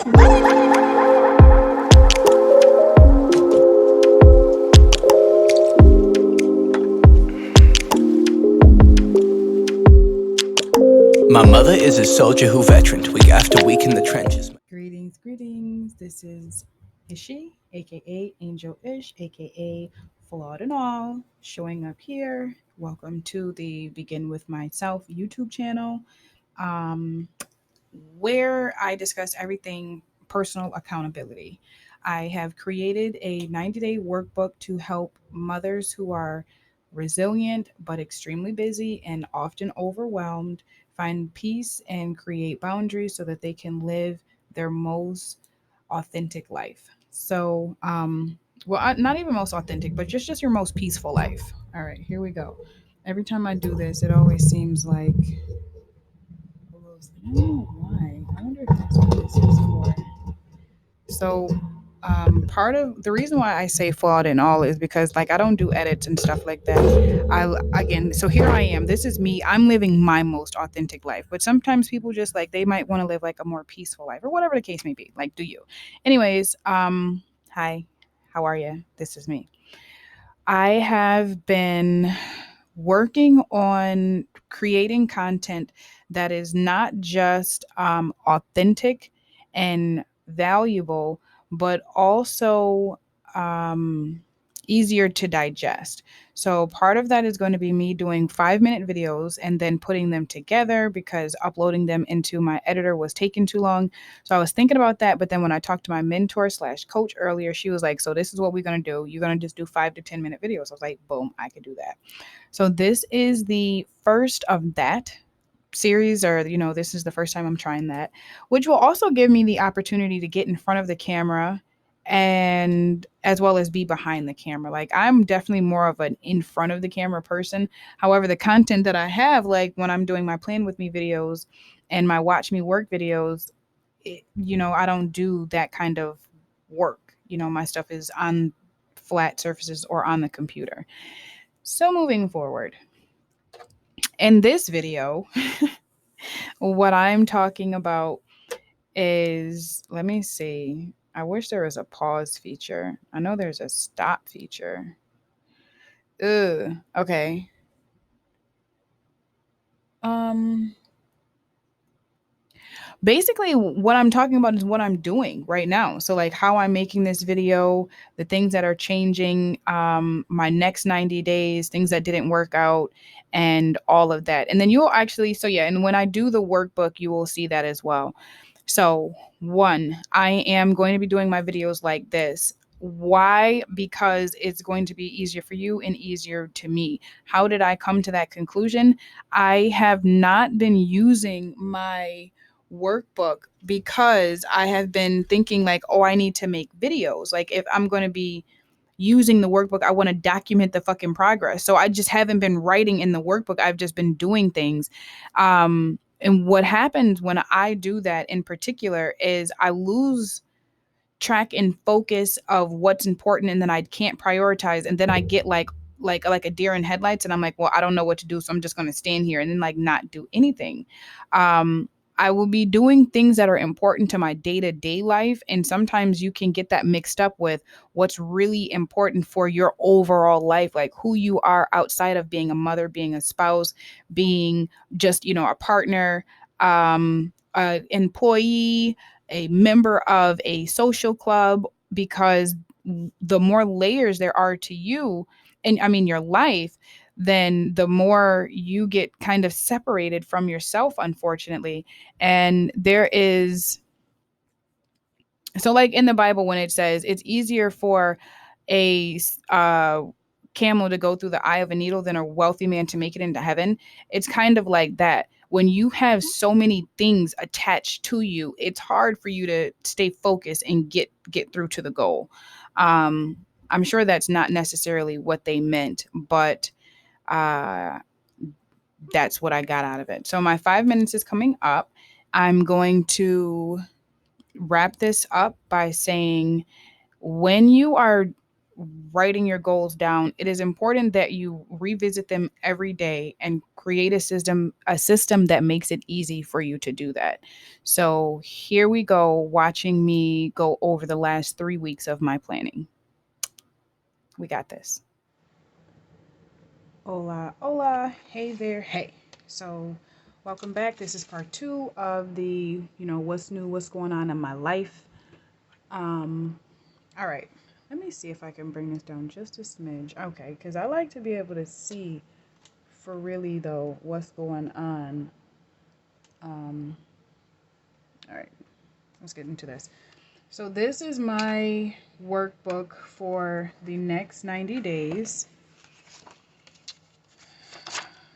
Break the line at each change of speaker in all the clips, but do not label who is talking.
My mother is a soldier who veteraned week after week in the trenches.
Greetings, greetings. This is Ishi, aka Angel Ish, aka Flawed and All, showing up here. Welcome to the Begin With Myself YouTube channel, um, where I discuss everything personal accountability. I have created a 90-day workbook to help mothers who are resilient but extremely busy and often overwhelmed find peace and create boundaries so that they can live their most authentic life. Not even most authentic, but just your most peaceful life. All right, here we go. Every time I do this, it always seems like I don't know why. I wonder if that's what this is for. So, part of the reason why I say flawed and all is because like I don't do edits and stuff like that. So here I am. This is me. I'm living my most authentic life. But sometimes people just like they might want to live like a more peaceful life or whatever the case may be. Like, do you? Anyways, hi. How are you? This is me. I have been working on creating content that is not just authentic and valuable, but also um, easier to digest. So, part of that is going to be me doing 5-minute videos and then putting them together because uploading them into my editor was taking too long. So, I was thinking about that. But then when I talked to my mentor slash coach earlier, she was like, so, this is what we're going to do. You're going to just do 5 to 10 minute videos. I was like, boom, I could do that. So this is the first of that series, or this is the first time I'm trying that, which will also give me the opportunity to get in front of the camera and as well as be behind the camera. Like I'm definitely more of an in front of the camera person. However, the content that I have, like when I'm doing my plan with me videos and my watch me work videos, I don't do that kind of work. My stuff is on flat surfaces or on the computer. So moving forward, in this video, what I'm talking about is, let me see. I wish there was a pause feature. I know there's a stop feature. Ugh. Okay. Um Basically what I'm talking about is what I'm doing right now. So like how I'm making this video, the things that are changing, my next 90 days, things that didn't work out, and all of that. And then you'll actually, so yeah, and when I do the workbook, you will see that as well. So, one, I am going to be doing my videos like this. Why? Because it's going to be easier for you and easier to me. How did I come to that conclusion? I have not been using my workbook because I have been thinking like, oh, I need to make videos. Like if I'm going to be using the workbook, I want to document the fucking progress. So I just haven't been writing in the workbook. I've just been doing things. And what happens when I do that in particular is I lose track and focus of what's important, and then I can't prioritize, and then I get like a deer in headlights, and I'm like, well, I don't know what to do, so I'm just going to stand here and then like not do anything. um I will be doing things that are important to my day-to-day life, and sometimes you can get that mixed up with what's really important for your overall life, like who you are outside of being a mother, being a spouse, being just a partner, a employee, a member of a social club, because the more layers there are to you, and I mean your life, then the more you get kind of separated from yourself, unfortunately. And there is, so like in the Bible, when it says it's easier for a camel to go through the eye of a needle than a wealthy man to make it into heaven, it's kind of like that. When you have so many things attached to you, it's hard for you to stay focused and get through to the goal. um I'm sure that's not necessarily what they meant, but uh that's what I got out of it. So my 5 minutes is coming up. I'm going to wrap this up by saying, when you are writing your goals down, it is important that you revisit them every day and create a system that makes it easy for you to do that. So here we go, watching me go over the last 3 weeks of my planning. We got this. Hola, hola. Hey there. Hey. So, welcome back. This is part 2 of the, what's new, what's going on in my life. All right. Let me see if I can bring this down just a smidge. Okay, because I like to be able to see for really, though, what's going on. All right. Let's get into this. So, this is my workbook for the next 90 days.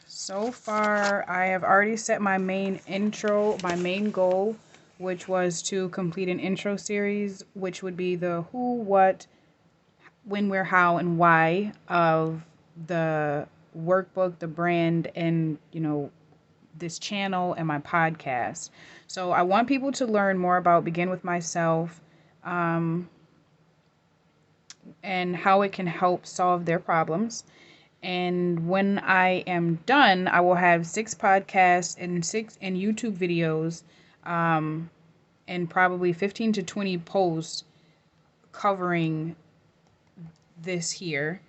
So far, I have already set my main goal, which was to complete an intro series, which would be the who, what, when, where, how, and why of the workbook, the brand, and, this channel and my podcast. So I want people to learn more about Begin With Myself, and how it can help solve their problems. And when I am done, I will have 6 podcasts and 6 YouTube videos, and probably 15 to 20 posts covering this here.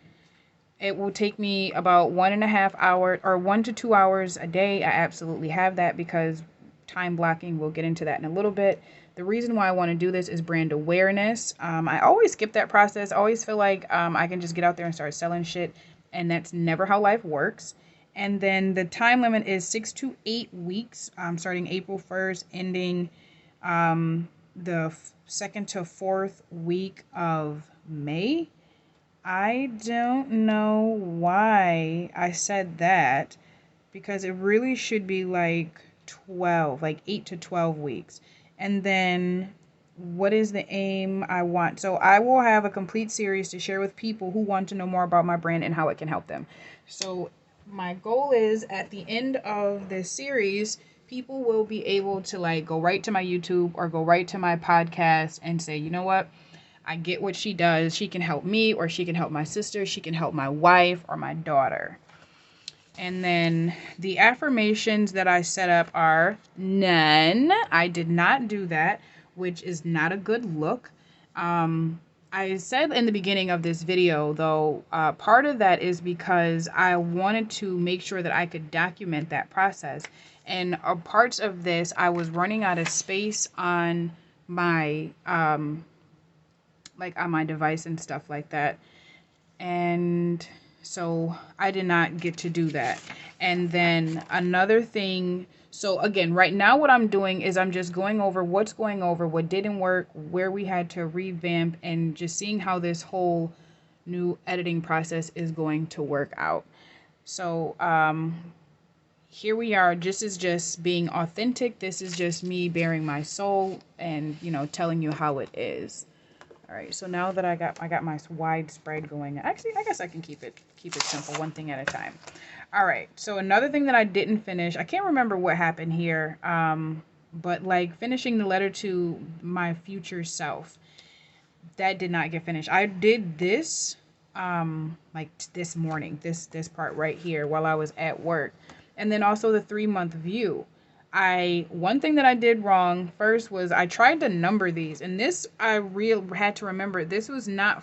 It will take me about 1.5 hours or 1 to 2 hours a day. I absolutely have that because time blocking, we'll get into that in a little bit. The reason why I want to do this is brand awareness. I always skip that process. I always feel like I can just get out there and start selling shit, and that's never how life works. And then the time limit is 6 to 8 weeks, starting April 1st, ending the 2nd to 4th week of May. I don't know why I said that, because it really should be like 8 to 12 weeks. And then what is the aim I want? So I will have a complete series to share with people who want to know more about my brand and how it can help them. So my goal is at the end of this series, people will be able to go right to my YouTube or go right to my podcast and say, you know what? I get what she does. She can help me, or she can help my sister. She can help my wife or my daughter. And then the affirmations that I set up are none. I did not do that, which is not a good look. I said in the beginning of this video, though, part of that is because I wanted to make sure that I could document that process. And parts of this, I was running out of space on my on my device and stuff like that. And so I did not get to do that. And then another thing, so again, right now what I'm doing is I'm just going over what didn't work, where we had to revamp, and just seeing how this whole new editing process is going to work out. So here we are. This is just being authentic. This is just me bearing my soul and, telling you how it is. All right, so now that I got my wide spread going, actually, I guess I can keep it simple, one thing at a time. All right, so another thing that I didn't finish, I can't remember what happened here, but finishing the letter to my future self, that did not get finished. I did this, this morning, this part right here while I was at work, and then also the 3-month view. One thing that I did wrong first was I tried to number these, and this I had to remember, this was not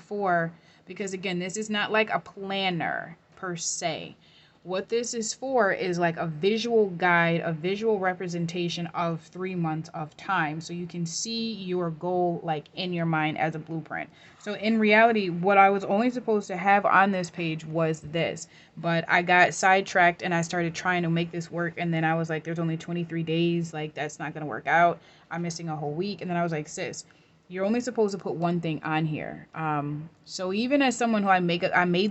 because again, this is not like a planner per se. What this is for is like a visual guide, a visual representation of 3 months of time, so you can see your goal in your mind as a blueprint. So in reality, what I was only supposed to have on this page was this, but I got sidetracked and I started trying to make this work, and then I was like, there's only 23 days, that's not gonna work out. I'm missing a whole week. And then I was like, sis, you're only supposed to put one thing on here. So even as someone who I made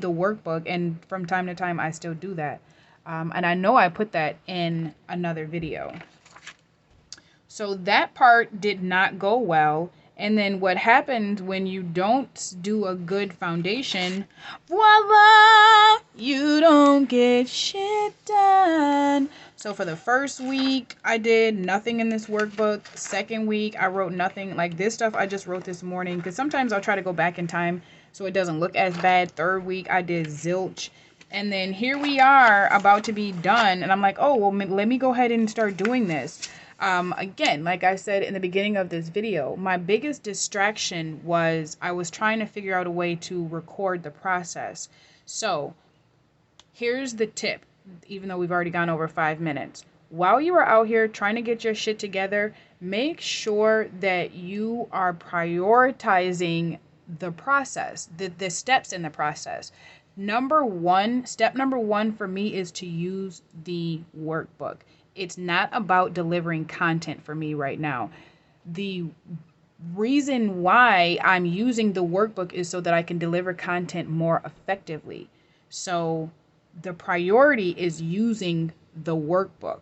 the workbook, and from time to time I still do that. And I know I put that in another video. So that part did not go well. And then what happens when you don't do a good foundation, voila, you don't get shit done. So for the first week, I did nothing in this workbook. Second week, I wrote nothing. Like this stuff I just wrote this morning because sometimes I'll try to go back in time so it doesn't look as bad. Third week, I did zilch. And then here we are about to be done. And I'm like, oh, well, let me go ahead and start doing this. Again, like I said in the beginning of this video, my biggest distraction was I was trying to figure out a way to record the process. So here's the tip, even though we've already gone over 5 minutes. While you are out here trying to get your shit together, make sure that you are prioritizing the process, the steps in the process. Step number one for me is to use the workbook. It's not about delivering content for me right now. The reason why I'm using the workbook is so that I can deliver content more effectively. So the priority is using the workbook.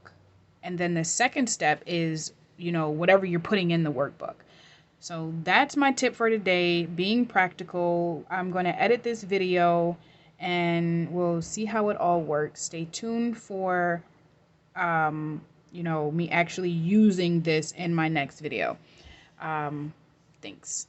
And then the second step is, whatever you're putting in the workbook. So that's my tip for today, being practical. I'm going to edit this video and we'll see how it all works. Stay tuned for, me actually using this in my next video. Thanks.